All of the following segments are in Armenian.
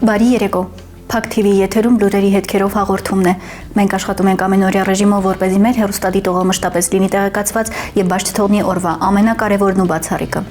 Բարի երեկո։ Փակ TV եթերում լուրերի հետքերով հաղորդումն է։ Մենք աշխատում ենք ամենօրյա ռեժիմով, որպեսզի մեր հեռուստադիտողը մշտապես լինի տեղեկացված եւ բաց չթողնի օրվա ամենակարևորն ու բացառիկը։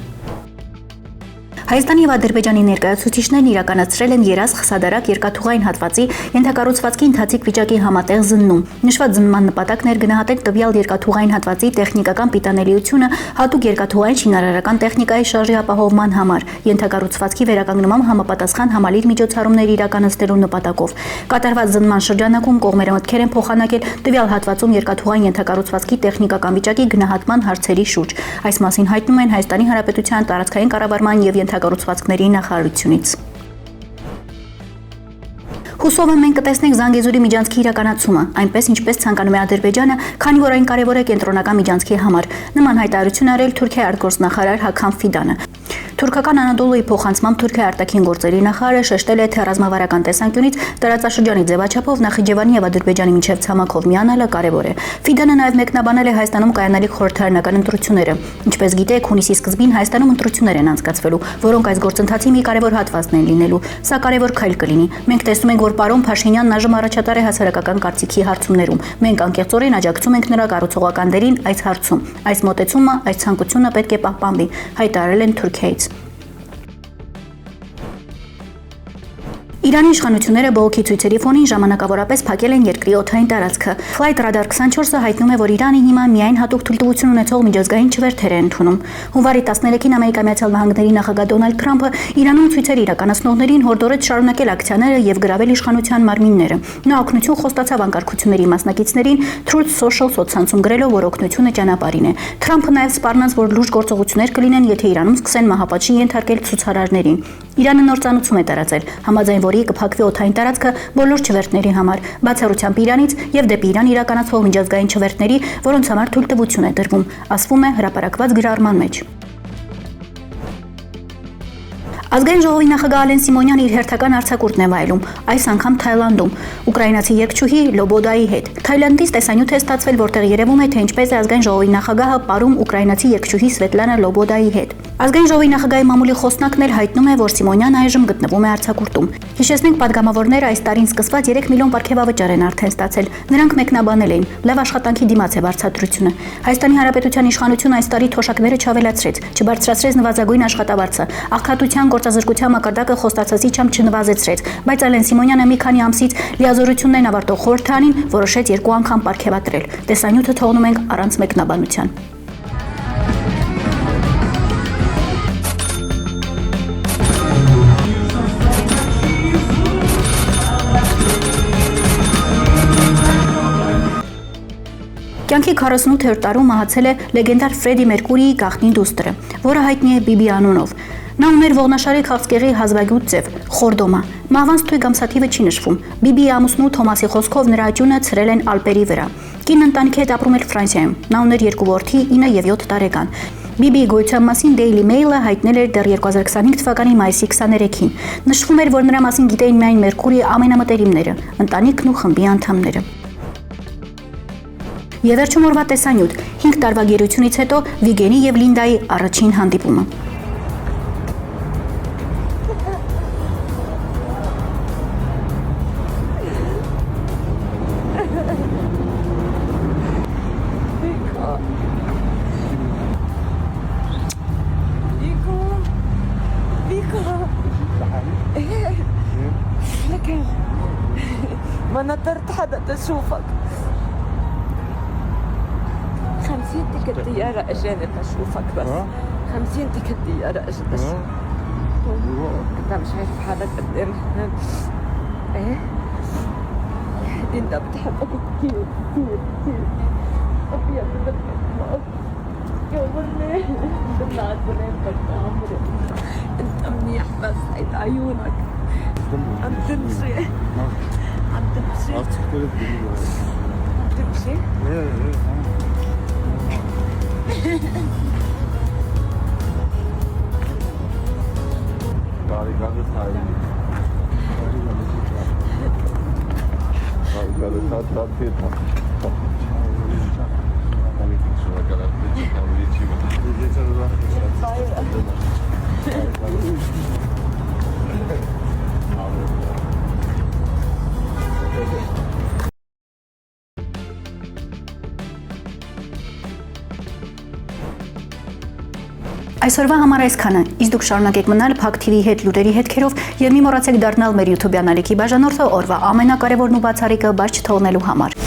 Հայաստանի եւ Ադրբեջանի ներկայացուցիչներն իրականացրել են երազ-խսադարակ երկաթուղային հատվածի ենթակառուցվածքի ընթացիկ վիճակի համատեղ զննում։ Նշված զննման նպատակն էր գնահատել տվյալ երկաթուղային հատվածի տեխնիկական պիտանելիությունը հատուկ երկաթուղային շինարարական տեխնիկայի շարժի ապահովման համար, ենթակառուցվածքի վերականգնման համապատասխան համալիր միջոցառումներ իրականացնելու նպատակով։ Կատարված զննման շրջանակում կողմերը մտքեր են փոխանակել տվյալ հատվածում երկաթուղային ենթակառուցվածքի տեխնիկական վիճակի գնահատման հարցերի շուրջ։ Այս մասին հայտնում են Հայաստանի Հանրապետության տարածքային կառավարման եւ կառուցվածքների նախարարությունից։ Հուսով եմ մենք կտեսնենք Զանգեզուրի միջանցքի իրականացումը, այնպես ինչպես ցանկանում է Ադրբեջանը, քանի որ այն կարևոր է կենտրոնական միջանցքի համար։ Նման հայտարարություն արել Թուրքիայի արտգործնախարար Հական Ֆիդանը։ Թուրքական Անադոլուի փոխանցմամբ Թուրքիայի արտաքին գործերի նախարարը շեշտել է, թե ռազմավարական տեսանկյունից տարածաշրջանի ձևաչափով Նախիջևանի եւ Ադրբեջանի միջև ցամաքով միանալը կարևոր է։ Ֆիդանը նաև մեկնաբանել է Հայաստանում կայանալիք խորհրդարանական ընտրությունները։ Ինչպես գիտեք, հունիսի սկզբին Հայաստանում ընտրություններ են անցկացվելու, որոնք այս գործընթացի մի կարևոր հատվածն են լինելու։ Սա կարևոր քայլ կլինի։ Մենք տեսնում ենք, որ պարոն Փաշինյանն այժմ առաջատար է հասարակական կարծիքի հարցումներում։ Մենք անկեղծորեն աջակցում ենք նրա կառուցողական դերին այս հարցում։ Այս մոտեցումը, այս ցանկությունը պետք է պահպանվի, հայտարարել են Թուրքիայից։ Իրանի իշխանությունները բողոքի ցույցերի ֆոնին ժամանակավորապես փակել են երկրի օդային տարածքը։ Flight Radar 24-ը հայտնում է, որ Իրանը հիմա միայն հատուկ թույլտվություն ունեցող միջազգային չվերթեր է ընդունում։ Հունվարի 13-ին ԱՄՆ նախագահ Դոնալդ Թրամփը Իրանում ցույցեր իրականացնողներին հորդորեց շարունակել ակցիաները եւ գրավել իշխանության մարմինները։ Նա օգնություն խոստացավ անկարգությունների մասնակիցներին Truth Social սոցցանցում գրելով, որ օգնությունը ճանապարհին է։ Թրամփը նաեւ սպառնաց, որ լուրջ գործողություններ կլինեն, եթե Իրանում սկսեն մահապատժի ենթարկել ցուցարարներին։ Իրանը նոր ծանուցում է տարածել, համաձայն որի կփակվի օդային տարածքը բոլոր չվերթների համար, բացառությամբ Իրանից եւ դեպի Իրան իրականացվող միջազգային չվերթների, որոնց համար թույլտվություն է տրվում, ասվում է հրապարակված գրառման մեջ։ Ազգային ժողովի նախագահ Ալեն Սիմոնյանը իր հերթական արձակուրդն է վայելում, այս անգամ Թայլանդում, ուկրաինացի երգչուհի Լոբոդայի հետ։ Թայլանդից տեսանյութ է ստացվել, որտեղ երևում է, թե ինչպես է ազգային ժողովի նախագահը պարում ուկրաինացի երգչուհի Սվետլանա Լոբոդայի հետ։ Ազգային ժողովի նախագահի մամուլի խոսնակն էլ հայտնում է, որ Սիմոնյանը այժմ գտնվում է արձակուրդում։ Հիշեցնենք, падգամավորները այս տարին սկսված 3 միլիոն պարգևավճար են արդեն ստացել։ Նրանք մեկնաբանել էին, լավ աշխատանքի դիմաց է վարձատրությունը։ Հայաստանի Հանրապետության իշխանությունը այս տարի թոշակները չավելացրեց, չբարձրացրեց նվազագույն աշխատավարձը, աղքատության գործազրկության մակարդակը խոստացածիչամ չնվազեցրեց, բայց Ալեն Սիմոնյանը մի քանի ամսից լիազորություններն ավարտող խորհրդարանին որոշեց 2 անգամ պարգևատրել։ Տեսանյութը թողնում ենք առանց մեկնաբանության։ Կյանքի 48-րդ տարում մահացել է լեգենդար Ֆրեդի Մերկուրիի գաղտնի դուստրը, որը հայտնի է Բիբի անունով։ Նա ուներ ողնաշարի քաղցկեղի հազվագյուտ ձև, խորդոմա։ Մահվան ստույգ ամսաթիվը չի նշվում։ Բիբիի ամուսնու Թոմասի խոսքով նրա աջունը ցրել են Ալպերի վրա։ Կինն ընտանիքի հետ ապրում էր Ֆրանսիայում։ Նա ուներ 2 որդի, 9 եւ 7 տարեկան։ Բիբիի գոյության մասին Daily Mail-ը հայտնել էր դեռ 2025 թվականի մայիսի 23-ին։ Նշվում էր, որ նրա մասին գիտեին միայն Մերկուրիի ամենամտերիմները, ընտանիքն ու խմբի անդամները։ Եվ վերջում օրվա տեսանյութ 5 տարվա գերությունից հետո Վիգենի եւ Լինդայի առաջին հանդիպումը։ ما نطرت حدا تشوفك 50 تيكت طيارة اجاني تشوفك بس 50 تيكت طيارة اجت تشوفك انت مش شايف حالك قدام ايه انت بتحبك كثير كثير كثير ابيض بدك يورني طلعت بنامك عمري انت منيح بس عيد عيونك عم تمشي عم تمشي Չի։ Բարիկադը թայլի։ Բարիկադը թաթաթի թա։ Այսօրվա համար այսքանը, իսկ դուք շարունակեք մնալ Փակ TV հետ լուրերի հետքերով եւ մի մոռացեք դառնալ մեր YouTube-յան ալիքի բաժանորդը օրվա ամենակարևորն ու բացառիկը բաց չթողնելու համար։